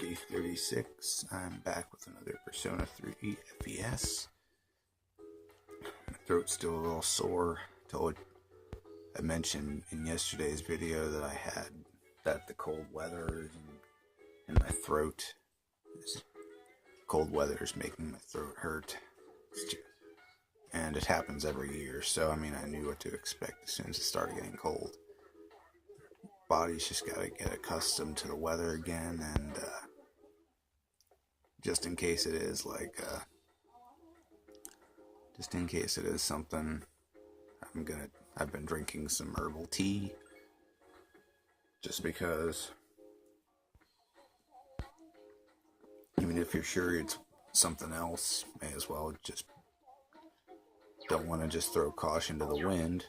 Darky36. I'm back with another Persona 3 FES. My throat's still a little sore. I mentioned in yesterday's video that I had the cold weather in my throat. Cold weather is making my throat hurt. And it happens every year, so I knew what to expect as soon as it started getting cold. Body's just gotta get accustomed to the weather again, and just in case it is something, I've been drinking some herbal tea, just because, even if you're sure it's something else, may as well just, don't want to just throw caution to the wind.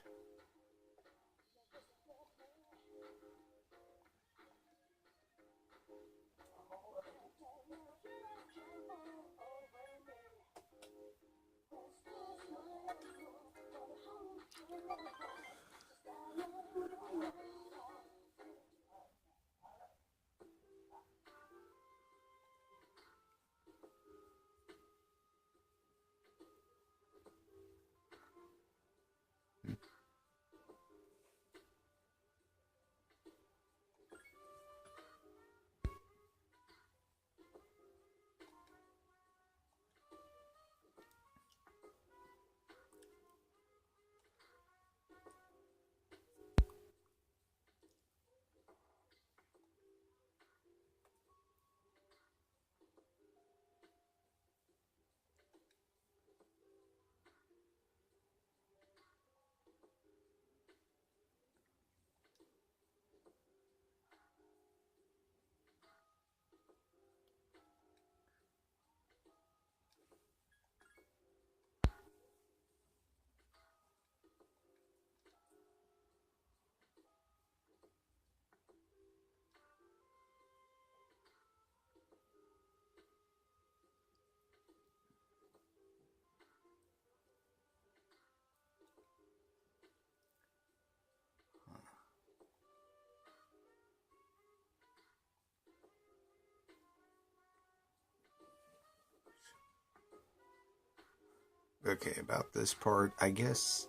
Okay, about this part, I guess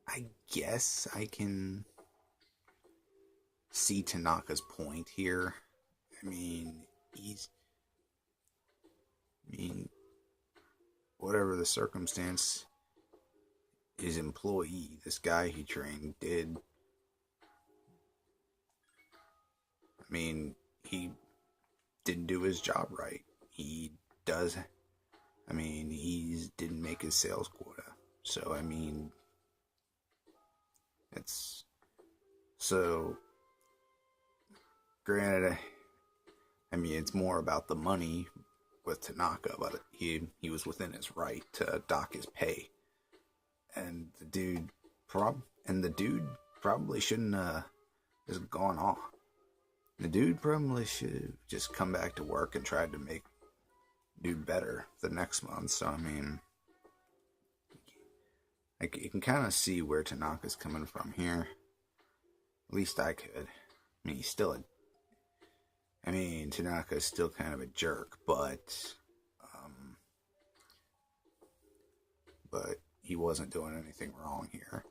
I can see Tanaka's point here. Whatever the circumstance, his employee, this guy he trained, he didn't do his job right. He didn't make his sales quota. So, granted, it's more about the money with Tanaka, but he was within his right to dock his pay. And the dude probably shouldn't have just gone off. The dude probably should have just come back to work and tried to do better the next month. So you can kind of see where Tanaka's coming from here. At least I could. Tanaka's still kind of a jerk, but he wasn't doing anything wrong here.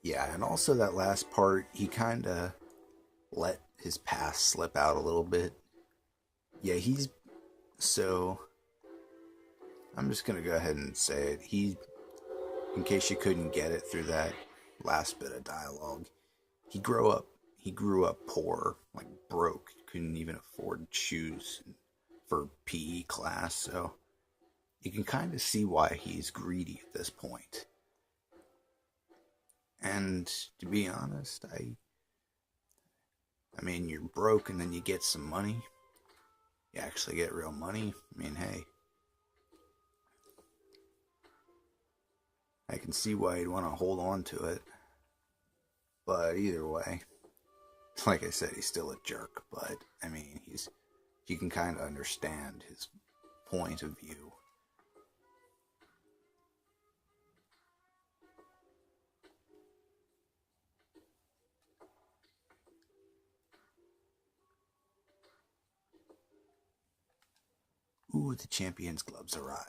Yeah, and also that last part, he kind of let his past slip out a little bit. Yeah, so I'm just going to go ahead and say it. In case you couldn't get it through that last bit of dialogue, he grew up poor, like broke, couldn't even afford shoes and for PE class, so you can kind of see why he's greedy at this point. And to be honest, I mean, you're broke and then you get some money. You actually get real money. I mean, hey, I can see why you'd want to hold on to it. But either way, like I said, he's still a jerk. But I mean, you can kind of understand his point of view. Ooh, the Champions gloves arrived.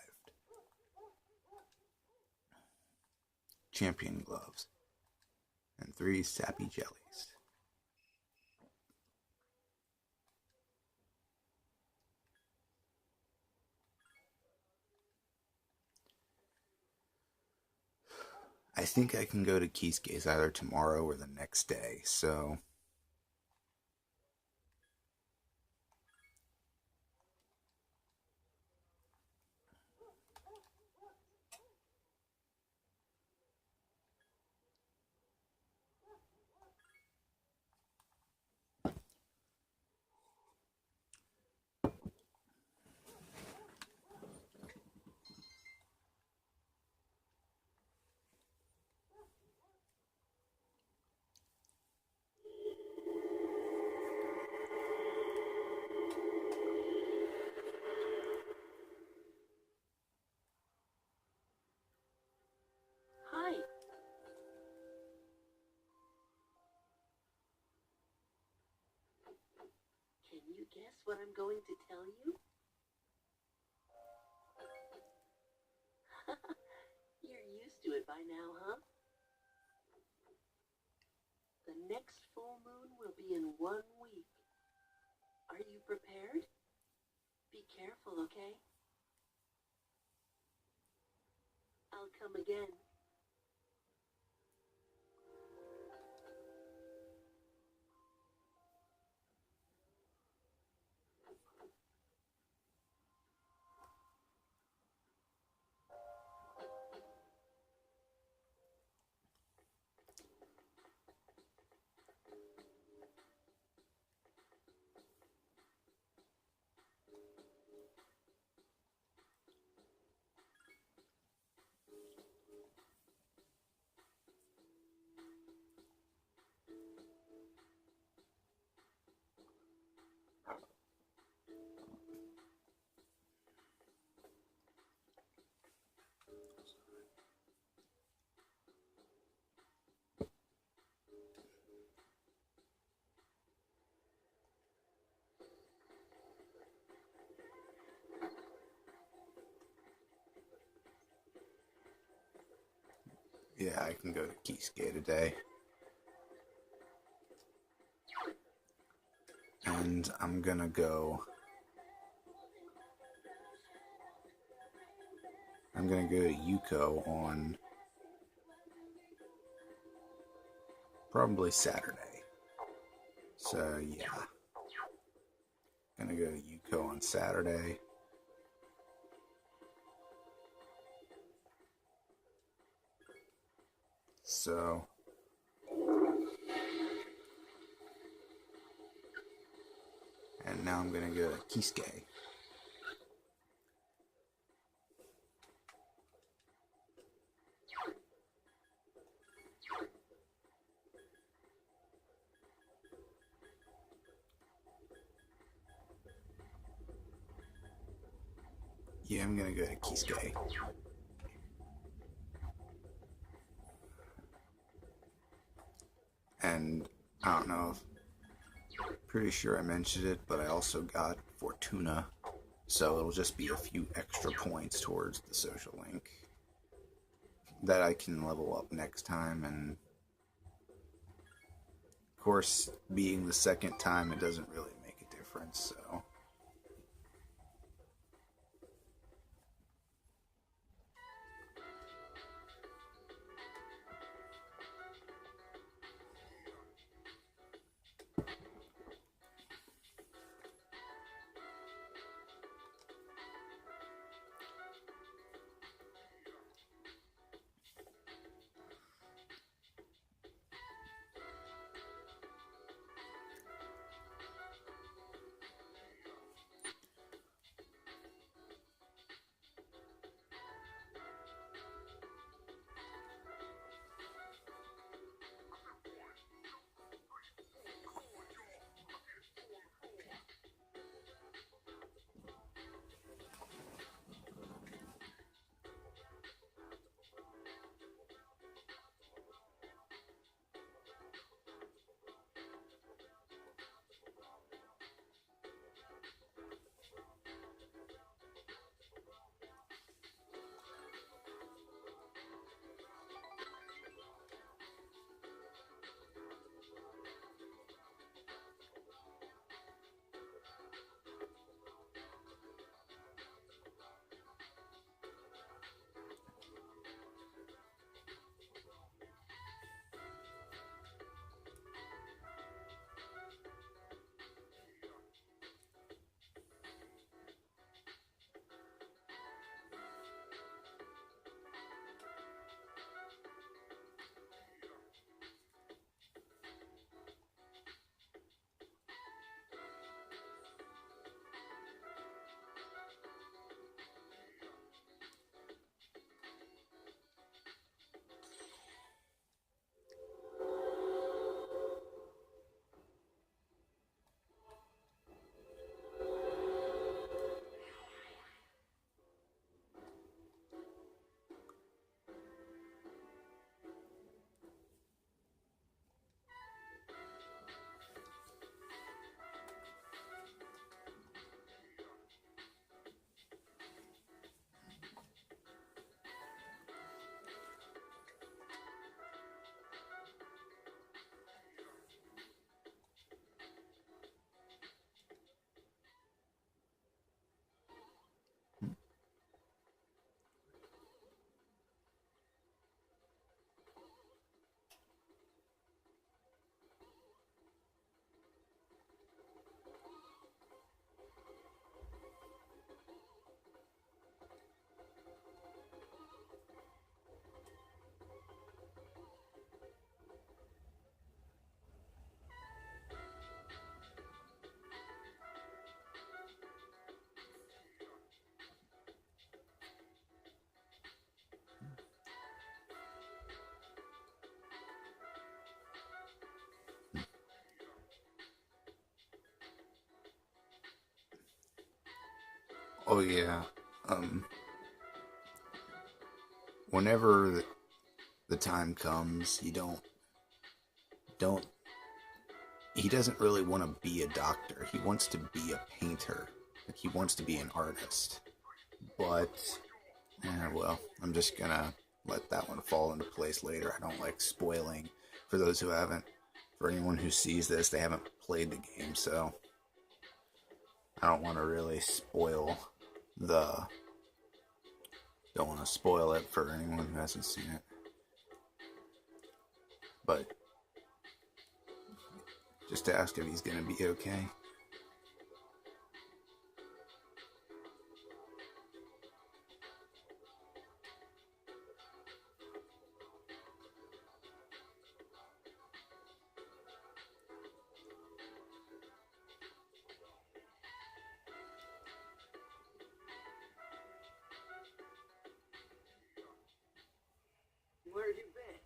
Champion gloves. And 3 sappy jellies. I think I can go to Kisuke's either tomorrow or the next day, so Hi. Can you guess what I'm going to tell you? You're used to it by now, huh? The next full moon will be in 1 week. Are you prepared? Be careful, okay? I'll come again. yeah, I can go to Kisuke today. And I'm gonna go to Yuko on probably Saturday. So yeah, gonna go to Yuko on Saturday. So and now I'm gonna go to Kisuke. Yeah, I'm gonna go to Kisuke. And I don't know if, pretty sure I mentioned it, but I also got Fortuna, so it'll just be a few extra points towards the social link that I can level up next time. And of course, being the second time, it doesn't really make a difference, so Oh yeah. Whenever the time comes, don't he doesn't really want to be a doctor. He wants to be a painter. Like he wants to be an artist. But well, I'm just gonna let that one fall into place later. I don't like spoiling for those who haven't. For anyone who sees this, they haven't played the game, so I don't want to really spoil the. Don't want to spoil it for anyone who hasn't seen it. But just to ask if he's gonna be okay. Where you been?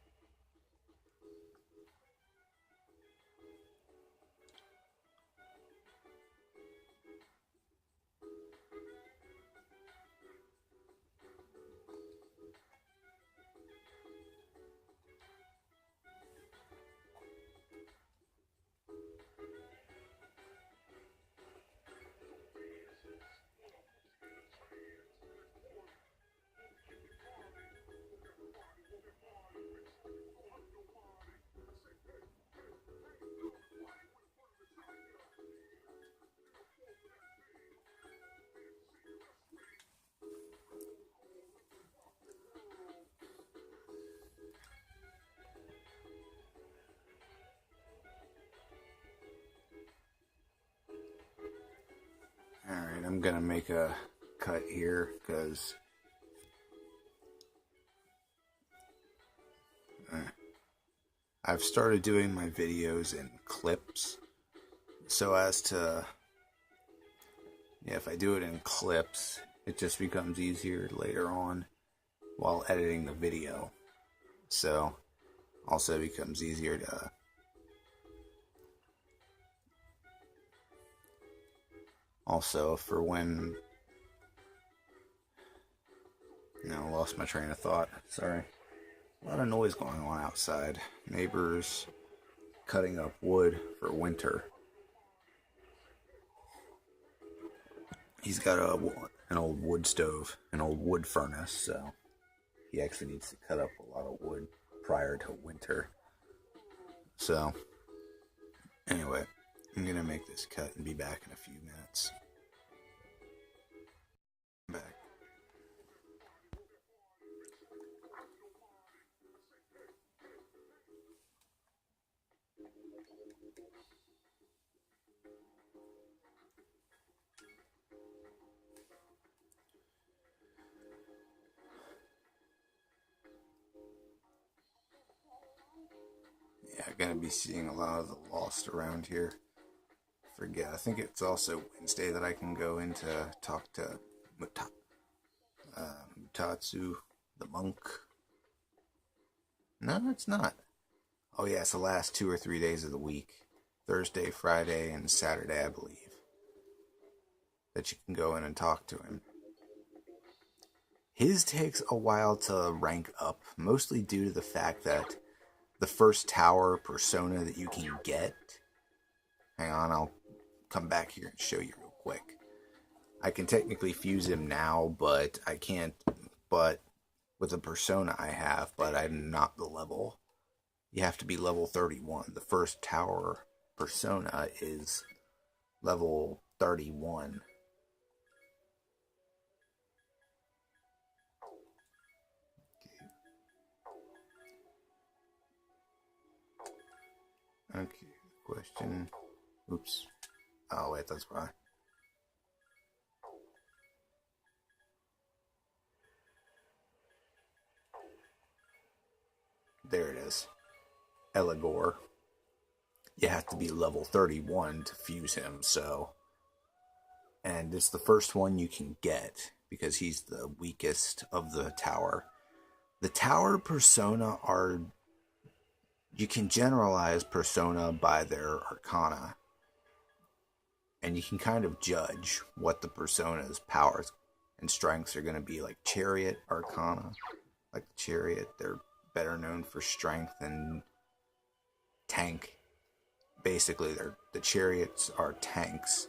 Alright, I'm gonna make a cut here because I've started doing my videos in clips so as to, yeah, if I do it in clips, it just becomes easier later on while editing the video. So, also becomes easier to also for when, I lost my train of thought. Sorry. A lot of noise going on outside. Neighbors cutting up wood for winter. He's got an old wood stove, an old wood furnace, so he actually needs to cut up a lot of wood prior to winter. So, anyway, I'm gonna make this cut and be back in a few minutes. I'm back. Yeah, I'm gonna be seeing a lot of the Lost around here. Forget. I think it's also Wednesday that I can go in to talk to Mutatsu, the monk. No, it's not. Oh yeah, it's the last 2 or 3 days of the week. Thursday, Friday, and Saturday, I believe. That you can go in and talk to him. His takes a while to rank up, mostly due to the fact that the first tower persona that you can get. Hang on, I'll come back here and show you real quick. I can technically fuse him now, but I can't. But with the persona I have, but I'm not the level. You have to be level 31. The first tower persona is level 31. Okay, question. Oops. Oh, wait, that's why. There it is. Eligor. You have to be level 31 to fuse him, so. And it's the first one you can get because he's the weakest of the tower. The tower persona are. You can generalize persona by their arcana. and you can kind of judge what the persona's powers and strengths are going to be. Like Chariot Arcana, like the Chariot, they're better known for strength and tank. Basically, the Chariots are tanks.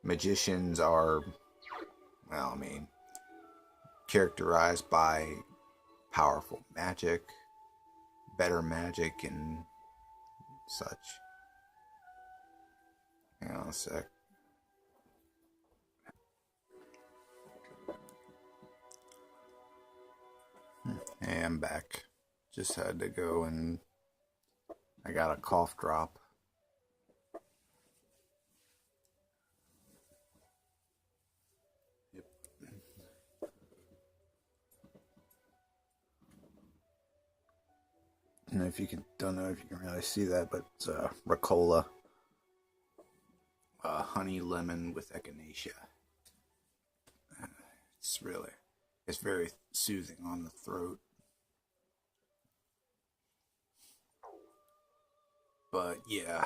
Magicians are, well, I mean, characterized by powerful magic, better magic, and such. Hang on a sec. Hey, I'm back. Just had to go and I got a cough drop. Yep. And if you can, don't know if you can really see that, but it's Ricola, honey lemon with echinacea. It's very soothing on the throat. But yeah,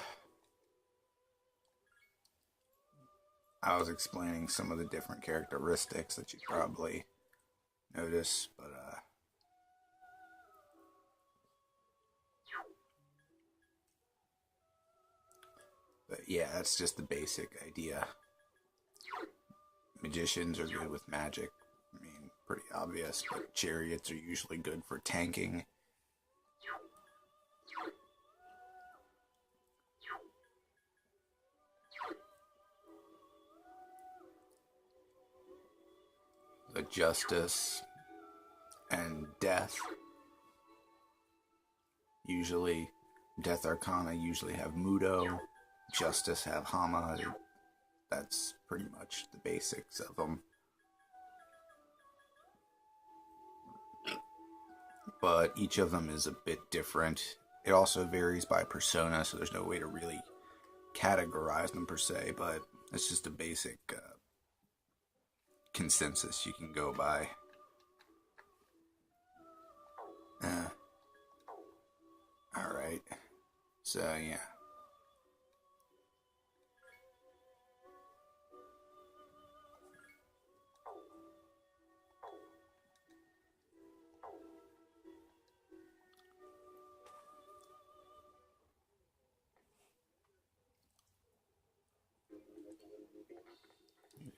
I was explaining some of the different characteristics that you probably notice, but yeah, that's just the basic idea. Magicians are good with magic. I mean, pretty obvious, but chariots are usually good for tanking. The justice and death. Usually, Death Arcana usually have Mudo. Justice have Hama. That's pretty much the basics of them. But each of them is a bit different. It also varies by persona, so there's no way to really categorize them per se, but it's just a basic consensus you can go by. Alright. So, yeah.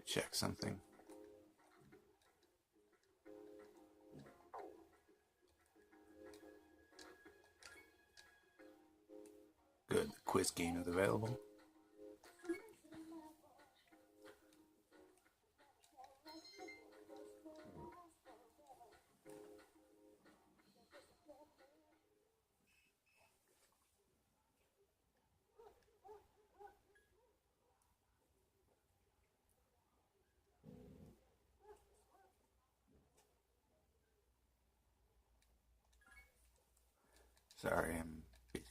Check something. Good. The quiz game is available. Sorry, I'm busy.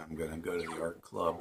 I'm gonna go to the art club.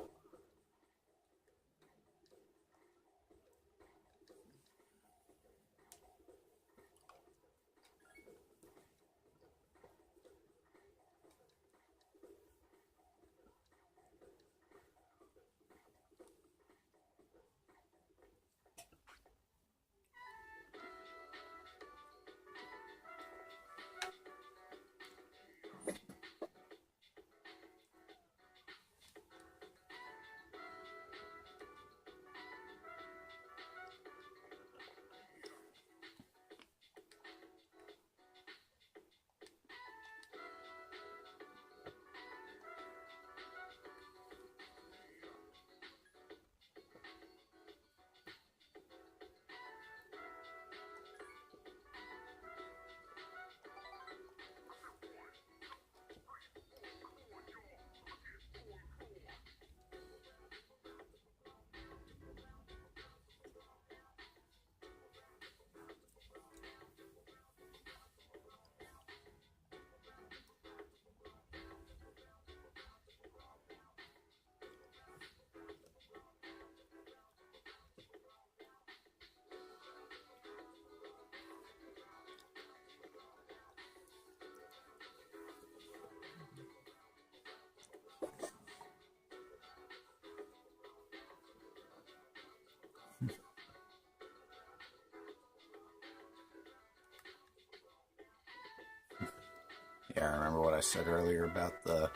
Yeah, I remember what I said earlier about the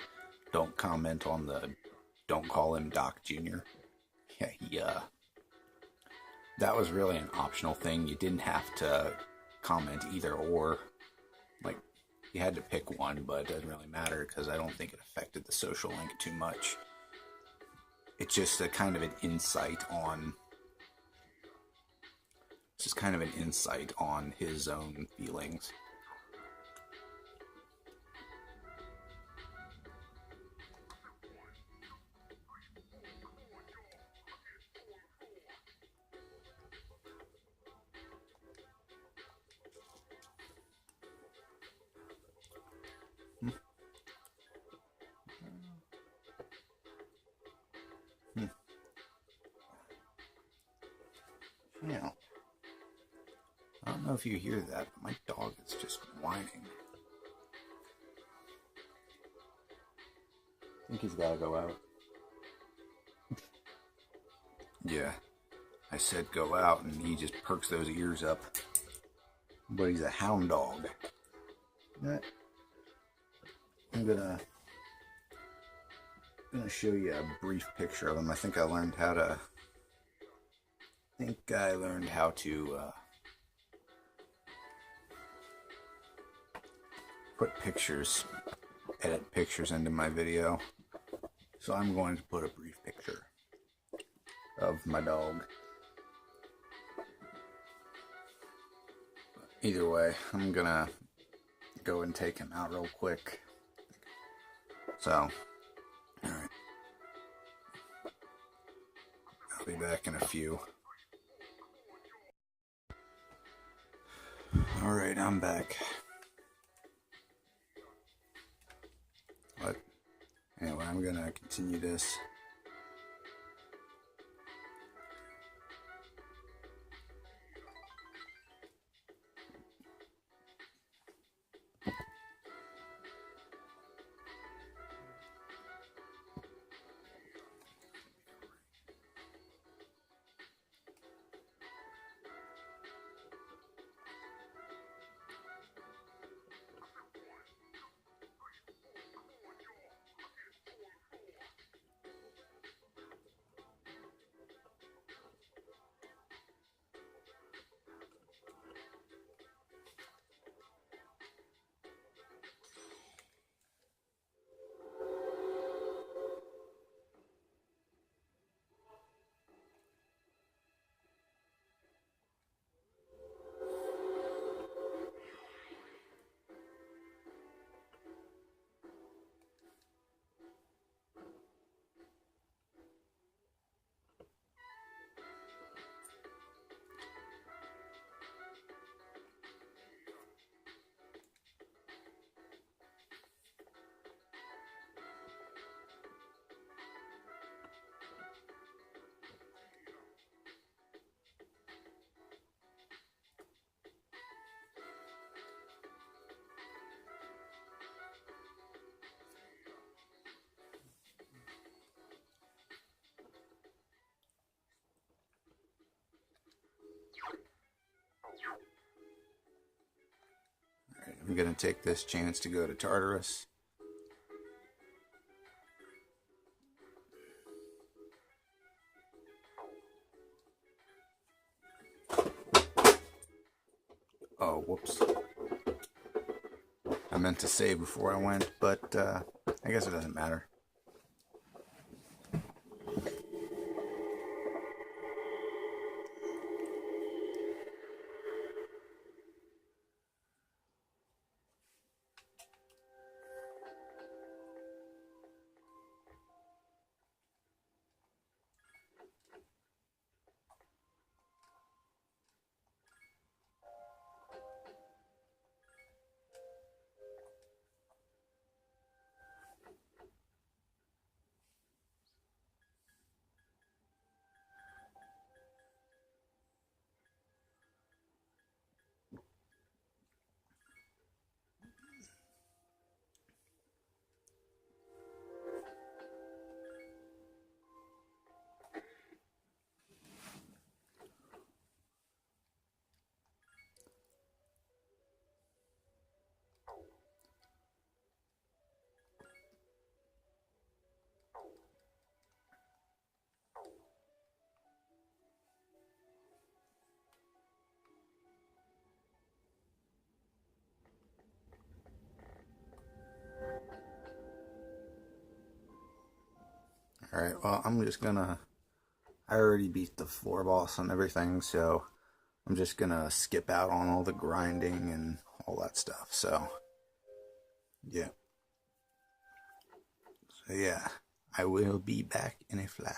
don't comment on the don't call him Doc Jr. Yeah, that was really an optional thing. You didn't have to comment either or. Like, you had to pick one, but it doesn't really matter because I don't think it affected the social link too much. It's just a kind of an insight on. It's just kind of an insight on his own feelings. Yeah. I don't know if you hear that, but my dog is just whining. I think he's gotta go out. Yeah. I said go out, and he just perks those ears up. But he's a hound dog. I'm gonna show you a brief picture of him. I think I learned how to put pictures, edit pictures into my video. So I'm going to put a brief picture of my dog. Either way, I'm gonna go and take him out real quick. So, alright. I'll be back in a few. Alright, I'm back. But anyway, I'm gonna continue this. Alright, I'm gonna take this chance to go to Tartarus. Oh, whoops. I meant to save before I went, but I guess it doesn't matter. Alright, well, I already beat the floor boss and everything, so I'm just gonna skip out on all the grinding and all that stuff, so, yeah. So yeah, I will be back in a flash.